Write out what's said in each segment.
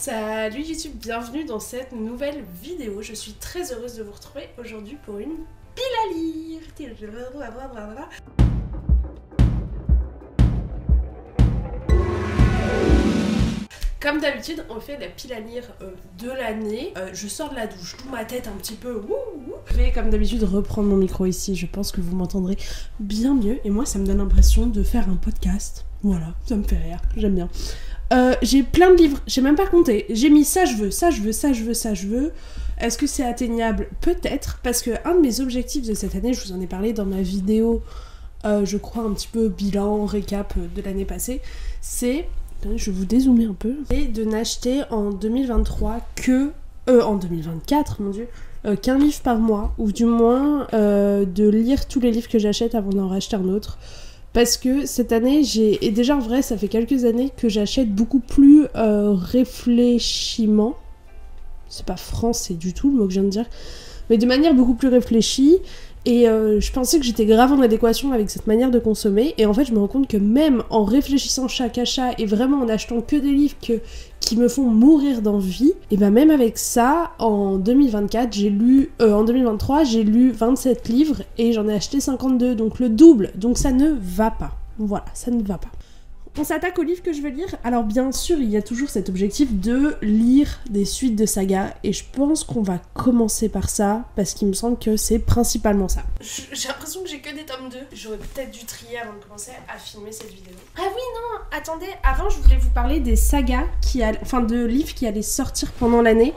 Salut YouTube, bienvenue dans cette nouvelle vidéo. Je suis très heureuse de vous retrouver aujourd'hui pour une pile à lire. Comme d'habitude, on fait la pile à lire de l'année. Je sors de la douche, d'où ma tête un petit peu Je vais comme d'habitude reprendre mon micro ici. Je pense que vous m'entendrez bien mieux. Et moi, ça me donne l'impression de faire un podcast. Voilà, ça me fait rire, j'aime bien. J'ai plein de livres, j'ai même pas compté. J'ai mis ça je veux, ça je veux, ça je veux, ça je veux. Est-ce que c'est atteignable? Peut-être, parce que un de mes objectifs de cette année, je vous en ai parlé dans ma vidéo, je crois un petit peu bilan, récap de l'année passée, c'est, je vais vous dézoomer un peu, et de n'acheter en 2023 que, en 2024, mon dieu, qu'un livre par mois, ou du moins de lire tous les livres que j'achète avant d'en racheter un autre. Parce que cette année, et déjà en vrai, ça fait quelques années que j'achète beaucoup plus réfléchiment. C'est pas français du tout le mot que je viens de dire. Mais de manière beaucoup plus réfléchie. Et je pensais que j'étais grave en adéquation avec cette manière de consommer. Et en fait, je me rends compte que même en réfléchissant chaque achat et vraiment en achetant que des livres qui me font mourir d'envie, et ben même avec ça, en 2024, en 2023, j'ai lu 27 livres et j'en ai acheté 52, donc le double. Donc ça ne va pas. Voilà, ça ne va pas. On s'attaque au livre que je veux lire. Alors bien sûr, il y a toujours cet objectif de lire des suites de sagas, et je pense qu'on va commencer par ça, parce qu'il me semble que c'est principalement ça. J'ai l'impression que j'ai que des tomes 2. J'aurais peut-être dû trier avant de commencer à filmer cette vidéo. Ah oui, non, attendez, avant je voulais vous parler des sagas, de livres qui allaient sortir pendant l'année,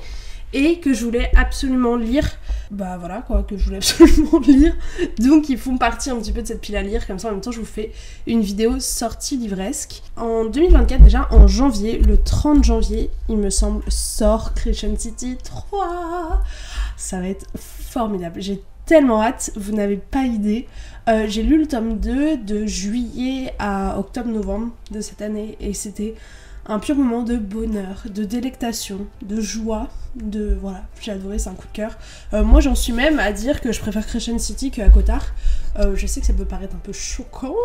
et que je voulais absolument lire. Bah voilà quoi, que je voulais absolument lire. Donc ils font partie un petit peu de cette pile à lire. Comme ça en même temps je vous fais une vidéo sortie livresque. En 2024 déjà, en janvier, le 30 janvier, il me semble, sort Crescent City 3. Ça va être formidable. J'ai tellement hâte, vous n'avez pas idée. J'ai lu le tome 2 de juillet à octobre-novembre de cette année, et c'était un pur moment de bonheur, de délectation, de joie, voilà, j'ai adoré, c'est un coup de cœur. Moi j'en suis même à dire que je préfère Crescent City que ACOTAR. Je sais que ça peut paraître un peu choquant,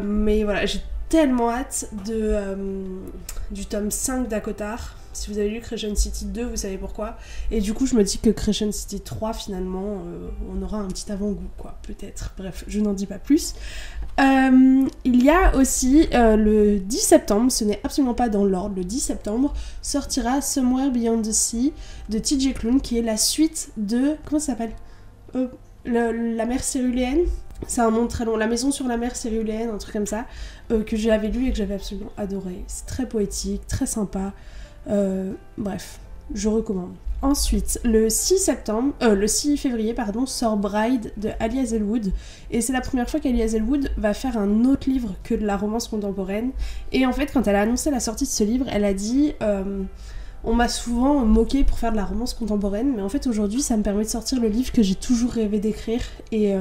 mais voilà, j'ai tellement hâte du tome 5 d'ACOTAR. Si vous avez lu Crescent City 2, vous savez pourquoi. Et du coup, je me dis que Crescent City 3, finalement, on aura un petit avant-goût, quoi, peut-être. Bref, je n'en dis pas plus. Il y a aussi le 10 septembre, ce n'est absolument pas dans l'ordre, le 10 septembre, sortira Somewhere Beyond the Sea de TJ Klune, qui est la suite de... Comment ça s'appelle La mer céruléenne. C'est un monde très long, La maison sur la mer céruléenne, un truc comme ça, que j'avais lu et que j'avais absolument adoré. C'est très poétique, très sympa. Bref, je recommande. Ensuite, le 6 février, sort Bride de Ali Hazelwood, et c'est la première fois qu'Ali Hazelwood va faire un autre livre que de la romance contemporaine. Et en fait, quand elle a annoncé la sortie de ce livre, elle a dit on m'a souvent moqué pour faire de la romance contemporaine, mais en fait aujourd'hui ça me permet de sortir le livre que j'ai toujours rêvé d'écrire, et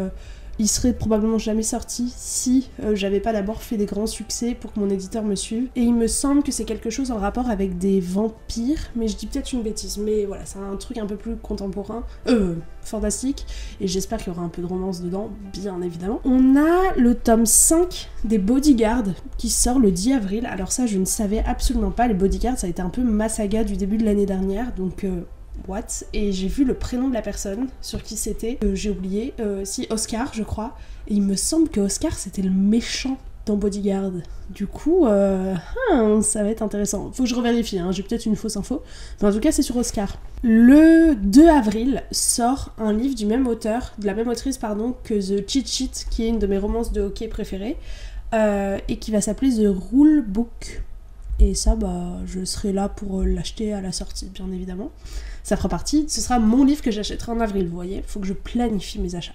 il serait probablement jamais sorti si j'avais pas d'abord fait des grands succès pour que mon éditeur me suive. Et il me semble que c'est quelque chose en rapport avec des vampires, mais je dis peut-être une bêtise. Mais voilà, c'est un truc un peu plus contemporain, fantastique, et j'espère qu'il y aura un peu de romance dedans, bien évidemment. On a le tome 5 des Bodyguards qui sort le 10 avril. Alors ça, je ne savais absolument pas. Les Bodyguards, ça a été un peu ma saga du début de l'année dernière, donc... What? Et j'ai vu le prénom de la personne sur qui c'était, j'ai oublié, si Oscar je crois, et il me semble que Oscar c'était le méchant dans Bodyguard. Du coup, ça va être intéressant. Faut que je revérifie, j'ai peut-être une fausse info, mais en tout cas c'est sur Oscar. Le 2 avril sort un livre du même auteur, de la même autrice que The Cheat Sheet, qui est une de mes romances de hockey préférées, et qui va s'appeler The Rule Book. Et ça, je serai là pour l'acheter à la sortie, bien évidemment. Ça fera partie, ce sera mon livre que j'achèterai en avril, vous voyez, faut que je planifie mes achats.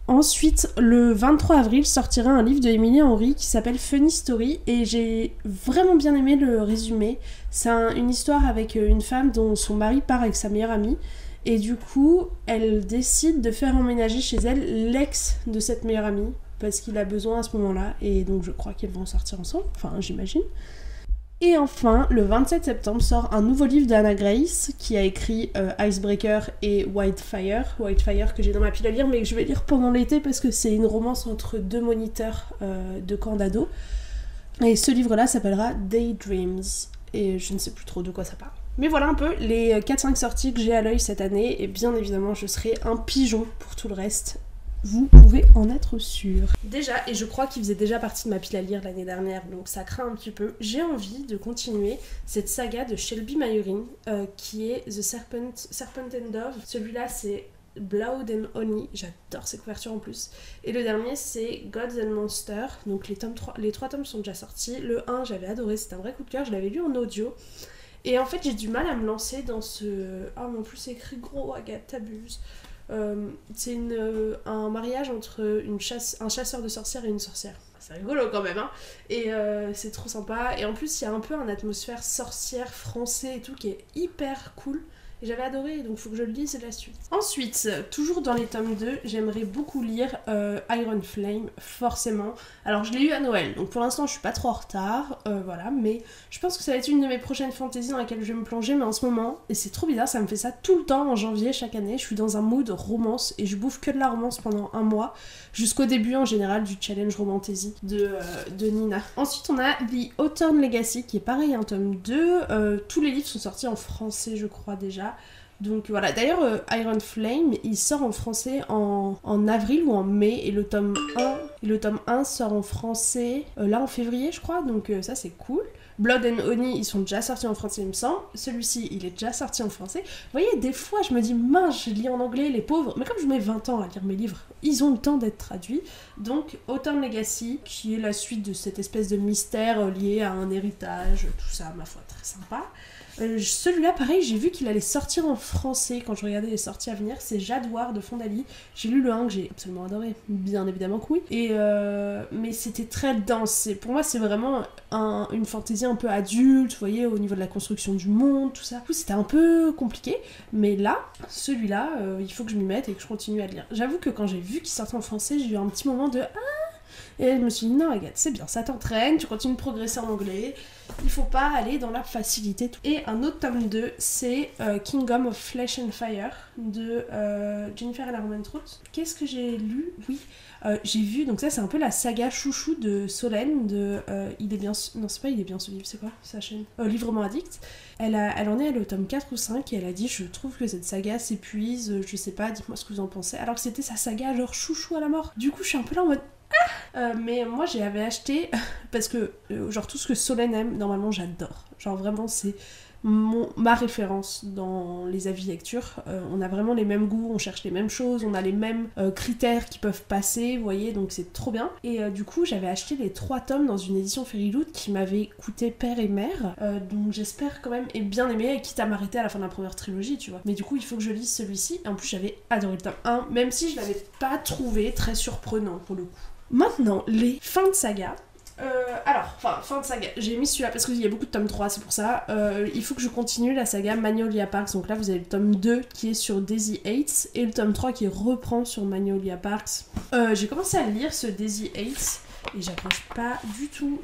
Ensuite, le 23 avril, sortira un livre de Emily Henry qui s'appelle Funny Story, et j'ai vraiment bien aimé le résumé. C'est une histoire avec une femme dont son mari part avec sa meilleure amie, et du coup, elle décide de faire emménager chez elle l'ex de cette meilleure amie, parce qu'il a besoin à ce moment-là, et donc je crois qu'ils vont sortir ensemble, enfin j'imagine. Et enfin, le 27 septembre sort un nouveau livre d'Anna Grace qui a écrit Icebreaker et Whitefire. Whitefire que j'ai dans ma pile à lire, mais que je vais lire pendant l'été parce que c'est une romance entre deux moniteurs de camp d'ado. Et ce livre-là s'appellera Daydreams. et je ne sais plus trop de quoi ça parle. Mais voilà un peu les 4-5 sorties que j'ai à l'œil cette année, et bien évidemment je serai un pigeon pour tout le reste. Vous pouvez en être sûr. Déjà, et je crois qu'il faisait déjà partie de ma pile à lire l'année dernière, donc ça craint un petit peu, j'ai envie de continuer cette saga de Shelby Mayurin, qui est The Serpent and Dove. Celui-là c'est Blood and Honey, j'adore ces couvertures en plus. Et le dernier c'est Gods and Monsters, donc les 3 tomes sont déjà sortis. Le 1 j'avais adoré, c'était un vrai coup de cœur, je l'avais lu en audio. Et en fait j'ai du mal à me lancer dans ce... Ah mais en plus c'est écrit gros, Agathe, t'abuses. C'est un mariage entre un chasseur de sorcières et une sorcière. C'est rigolo quand même, hein. Et c'est trop sympa. Et en plus, il y a un peu une atmosphère sorcière français et tout qui est hyper cool. Et j'avais adoré, donc faut que je le lise la suite. Ensuite, toujours dans les tomes 2, j'aimerais beaucoup lire Iron Flame, forcément. Alors je l'ai eu à Noël, donc pour l'instant je suis pas trop en retard, voilà, mais je pense que ça va être une de mes prochaines fantaisies dans laquelle je vais me plonger, mais en ce moment, et c'est trop bizarre, ça me fait ça tout le temps en janvier chaque année, je suis dans un mood romance, et je bouffe que de la romance pendant un mois, jusqu'au début en général du challenge Romantaisie de Nina. Ensuite on a The Autumn Legacy, qui est pareil, un tome 2, tous les livres sont sortis en français je crois déjà. Donc voilà, d'ailleurs Iron Flame il sort en français en avril ou en mai, et le tome 1 sort en français là en février je crois, donc ça c'est cool. Blood and Honey ils sont déjà sortis en français il me semble, celui-ci il est déjà sorti en français. Vous voyez, des fois je me dis mince, je lis en anglais les pauvres, mais comme je mets 20 ans à lire mes livres, ils ont le temps d'être traduits. Donc Autumn Legacy qui est la suite de cette espèce de mystère lié à un héritage, tout ça ma foi très sympa. Celui-là, pareil, j'ai vu qu'il allait sortir en français quand je regardais les sorties à venir. C'est Jadoir de Fondali. J'ai lu le 1 que j'ai absolument adoré, bien évidemment que oui. Mais c'était très dense. Pour moi, c'est vraiment une fantaisie un peu adulte, vous voyez, au niveau de la construction du monde, tout ça. Du coup, c'était un peu compliqué. Mais là, celui-là, il faut que je m'y mette et que je continue à le lire. J'avoue que quand j'ai vu qu'il sortait en français, j'ai eu un petit moment de... Et je me suis dit, non, Agathe, c'est bien, ça t'entraîne, tu continues de progresser en anglais, il faut pas aller dans la facilité. Et un autre tome 2, c'est Kingdom of Flesh and Fire de Jennifer L. Armentrout. Qu'est-ce que j'ai lu? Oui, j'ai vu, donc ça c'est un peu la saga chouchou de Solène, de Il est bien... Non, c'est pas Il est bien ce livre, c'est quoi sa chaîne? Livrement addict. Elle en est à le tome 4 ou 5 et elle a dit, je trouve que cette saga s'épuise, je sais pas, dites-moi ce que vous en pensez. Alors que c'était sa saga genre chouchou à la mort. Du coup, je suis un peu là en mode... mais moi j'avais acheté parce que genre tout ce que Solène aime normalement j'adore, genre vraiment c'est ma référence dans les avis lecture. On a vraiment les mêmes goûts, on cherche les mêmes choses, on a les mêmes critères qui peuvent passer, vous voyez, donc c'est trop bien. Et du coup j'avais acheté les 3 tomes dans une édition Fairyloot qui m'avait coûté père et mère, donc j'espère quand même et bien aimer, quitte à m'arrêter à la fin de la première trilogie, tu vois. Mais du coup il faut que je lise celui-ci, et en plus j'avais adoré le tome 1, même si je l'avais pas trouvé très surprenant pour le coup. Maintenant, les fins de saga. Fin de saga, j'ai mis celui-là parce qu'il y a beaucoup de tome 3, c'est pour ça. Il faut que je continue la saga Magnolia Parks. Donc là, vous avez le tome 2 qui est sur Daisy Hates et le tome 3 qui reprend sur Magnolia Parks. J'ai commencé à lire ce Daisy Hates et j'accroche pas du tout.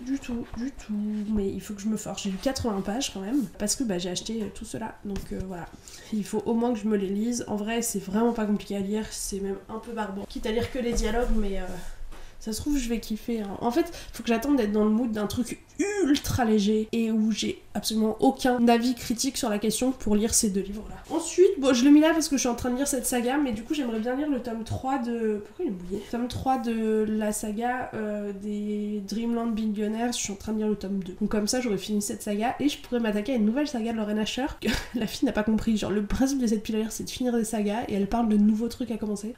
Mais il faut que je me force. J'ai lu 80 pages quand même parce que j'ai acheté tout cela. Donc voilà. Il faut au moins que je me les lise. En vrai, c'est vraiment pas compliqué à lire. C'est même un peu barbant. Quitte à lire que les dialogues, mais... ça se trouve, je vais kiffer. Hein. En fait, faut que j'attende d'être dans le mood d'un truc ultra léger et où j'ai absolument aucun avis critique sur la question pour lire ces 2 livres-là. Ensuite, je l'ai mis là parce que je suis en train de lire cette saga, mais du coup, j'aimerais bien lire le tome 3 de... Pourquoi il est mouillé? Tome 3 de la saga des Dreamland Billionaires, je suis en train de lire le tome 2. Donc comme ça, j'aurais fini cette saga et je pourrais m'attaquer à une nouvelle saga de Lorraine Asher que la fille n'a pas compris. Genre, le principe de cette pile c'est de finir des sagas et elle parle de nouveaux trucs à commencer.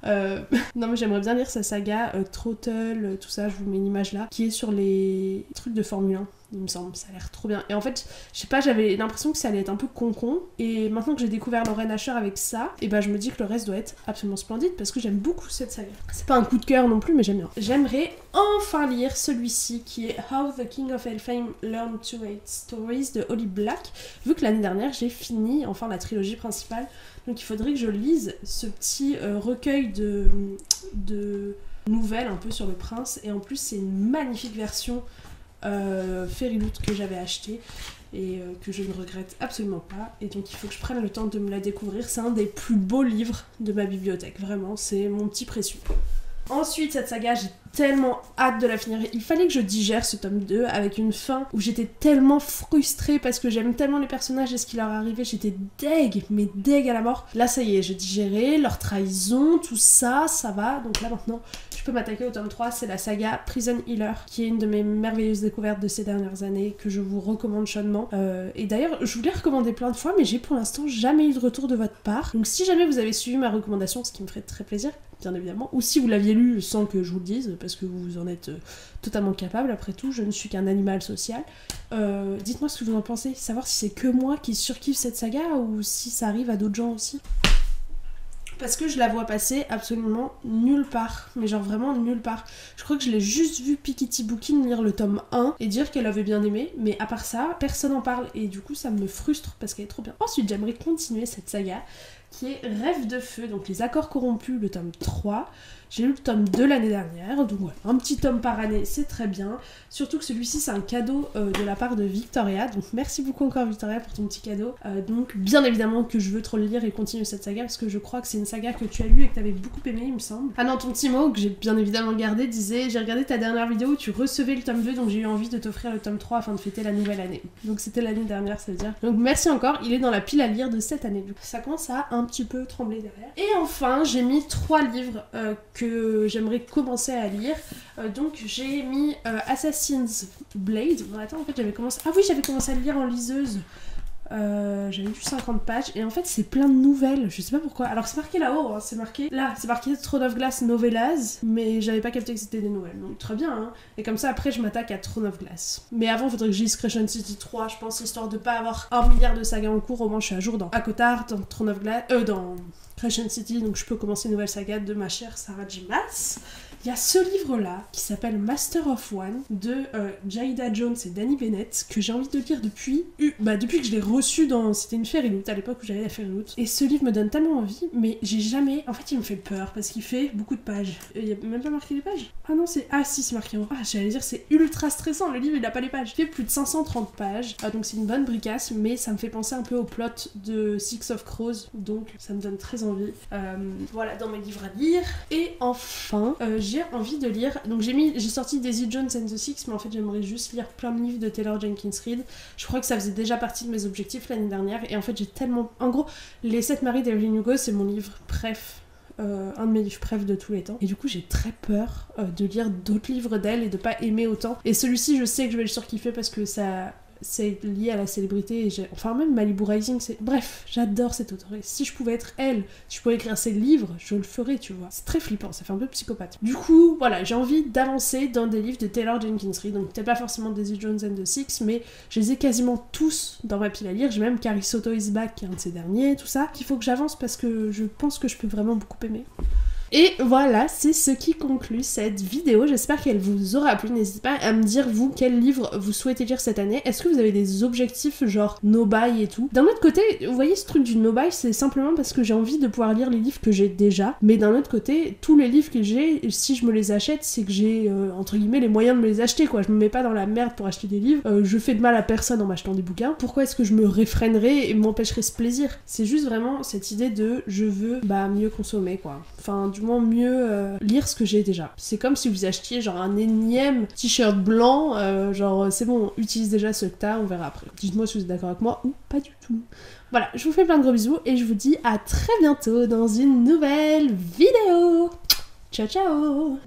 Non, mais j'aimerais bien lire sa saga Trottle, tout ça, je vous mets une image là, qui est sur les trucs de Formule 1. Il me semble, ça a l'air trop bien. Et en fait, je sais pas, j'avais l'impression que ça allait être un peu con-con. Et maintenant que j'ai découvert Lorraine Asher avec ça, et je me dis que le reste doit être absolument splendide parce que j'aime beaucoup cette saga. C'est pas un coup de cœur non plus, mais j'aime bien. J'aimerais enfin lire celui-ci qui est How the King of Elfhame Learned to Hate Stories de Holly Black. Vu que l'année dernière, j'ai fini enfin la trilogie principale. Donc il faudrait que je lise ce petit recueil de nouvelles un peu sur le prince. Et en plus, c'est une magnifique version Fairyloot que j'avais acheté et que je ne regrette absolument pas, et donc il faut que je prenne le temps de me la découvrir. C'est un des plus beaux livres de ma bibliothèque, vraiment, c'est mon petit précieux. Ensuite, cette saga, j'ai tellement hâte de la finir. Il fallait que je digère ce tome 2 avec une fin où j'étais tellement frustrée parce que j'aime tellement les personnages et ce qui leur arrivait. J'étais mais deg à la mort. Là, ça y est, j'ai digéré leur trahison, tout ça, ça va. Donc là, maintenant, je peux m'attaquer au tome 3. C'est la saga Prison Healer, qui est une de mes merveilleuses découvertes de ces dernières années, que je vous recommande chaudement. Et d'ailleurs, je vous l'ai recommandé plein de fois, mais j'ai pour l'instant jamais eu de retour de votre part. Donc si jamais vous avez suivi ma recommandation, ce qui me ferait très plaisir, bien évidemment, ou si vous l'aviez lu sans que je vous le dise, parce que vous en êtes totalement capable, après tout, je ne suis qu'un animal social. Dites-moi ce que vous en pensez, savoir si c'est que moi qui surkiffe cette saga ou si ça arrive à d'autres gens aussi. Parce que je la vois passer absolument nulle part, mais genre vraiment nulle part. Je crois que je l'ai juste vu Pikiti Bookin lire le tome 1 et dire qu'elle avait bien aimé, mais à part ça, personne n'en parle et du coup ça me frustre parce qu'elle est trop bien. Ensuite, j'aimerais continuer cette saga qui est Rêve de feu, donc les accords corrompus, le tome 3. J'ai lu le tome 2 l'année dernière, donc voilà, un petit tome par année, c'est très bien. Surtout que celui-ci, c'est un cadeau de la part de Victoria, donc merci beaucoup encore Victoria pour ton petit cadeau. Donc bien évidemment que je veux trop le lire et continuer cette saga, parce que je crois que c'est une saga que tu as lue et que tu avais beaucoup aimé, il me semble. Ah non, ton petit mot, que j'ai bien évidemment gardé, disait « J'ai regardé ta dernière vidéo où tu recevais le tome 2, donc j'ai eu envie de t'offrir le tome 3 afin de fêter la nouvelle année. » Donc c'était l'année dernière, ça veut dire. Donc merci encore, il est dans la pile à lire de cette année. Du coup, ça commence à un petit peu trembler derrière. Et enfin, j'ai mis 3 livres que j'aimerais commencer à lire. Donc j'ai mis Assassin's Blade. Bon, attends, en fait j'avais commencé... Ah oui, j'avais commencé à le lire en liseuse. J'avais lu 50 pages et en fait c'est plein de nouvelles, je sais pas pourquoi. Alors c'est marqué là-haut, hein, c'est marqué Throne of Glass Novellas, mais j'avais pas capté que c'était des nouvelles, donc très bien, hein. Et comme ça après je m'attaque à Throne of Glass. Mais avant il faudrait que je lise Crescent City 3, je pense, histoire de pas avoir 1 milliard de sagas en cours. Au moins je suis à jour dans Akotar, dans Throne of Glass, dans Crescent City, donc je peux commencer une nouvelle saga de ma chère Sarah J. Maas. Il y a ce livre-là, qui s'appelle Master of One, de Jaida Jones et Danny Bennett, que j'ai envie de lire depuis que je l'ai reçu dans... C'était une Fairyloot, à l'époque où j'avais la Fairyloot. Et ce livre me donne tellement envie, mais j'ai jamais... En fait, il me fait peur, parce qu'il fait beaucoup de pages. Il y a même pas marqué les pages. Ah non, c'est... Ah si, c'est marqué en... Ah, j'allais dire, c'est ultra stressant, le livre, il a pas les pages. Il fait plus de 530 pages, donc c'est une bonne bricasse, mais ça me fait penser un peu au plot de Six of Crows, donc ça me donne très envie. Voilà, dans mes livres à lire. Et enfin, j'ai envie de lire, donc j'ai sorti Daisy Jones and the Six, mais en fait j'aimerais juste lire plein de livres de Taylor Jenkins Reid. Je crois que ça faisait déjà partie de mes objectifs l'année dernière, et en fait j'ai tellement... En gros, Les 7 maris d'Evelyn Hugo, c'est mon livre préf, un de mes livres préf de tous les temps, et du coup j'ai très peur de lire d'autres livres d'elle et de pas aimer autant. Et celui-ci, je sais que je vais le surkiffer parce que c'est lié à la célébrité, enfin même Malibu Rising, bref, j'adore cette auteure. Si je pouvais être elle, si je pouvais écrire ses livres, je le ferais, tu vois. C'est très flippant, ça fait un peu psychopathe. Du coup, voilà, j'ai envie d'avancer dans des livres de Taylor Jenkins Reid, donc peut-être pas forcément Daisy Jones and the Six, mais je les ai quasiment tous dans ma pile à lire. J'ai même Carrie Soto is Back, qui est un de ces derniers, tout ça, qu'il faut que j'avance parce que je pense que je peux vraiment beaucoup aimer. Et voilà, c'est ce qui conclut cette vidéo. J'espère qu'elle vous aura plu. N'hésitez pas à me dire, vous, quel livre vous souhaitez lire cette année. Est-ce que vous avez des objectifs genre no-buy et tout? D'un autre côté, vous voyez, ce truc du no-buy, c'est simplement parce que j'ai envie de pouvoir lire les livres que j'ai déjà. Mais d'un autre côté, tous les livres que j'ai, si je me les achète, c'est que j'ai, entre guillemets, les moyens de me les acheter, quoi. Je me mets pas dans la merde pour acheter des livres. Je fais de mal à personne en m'achetant des bouquins. Pourquoi est-ce que je me réfrénerais et m'empêcherais ce plaisir? C'est juste vraiment cette idée de je veux, mieux consommer, quoi. Enfin, du moins mieux lire ce que j'ai déjà. C'est comme si vous achetiez genre un énième t-shirt blanc, genre c'est bon, utilise déjà ce que t'as, on verra après. Dites-moi si vous êtes d'accord avec moi ou pas du tout. Voilà, je vous fais plein de gros bisous et je vous dis à très bientôt dans une nouvelle vidéo. Ciao ciao.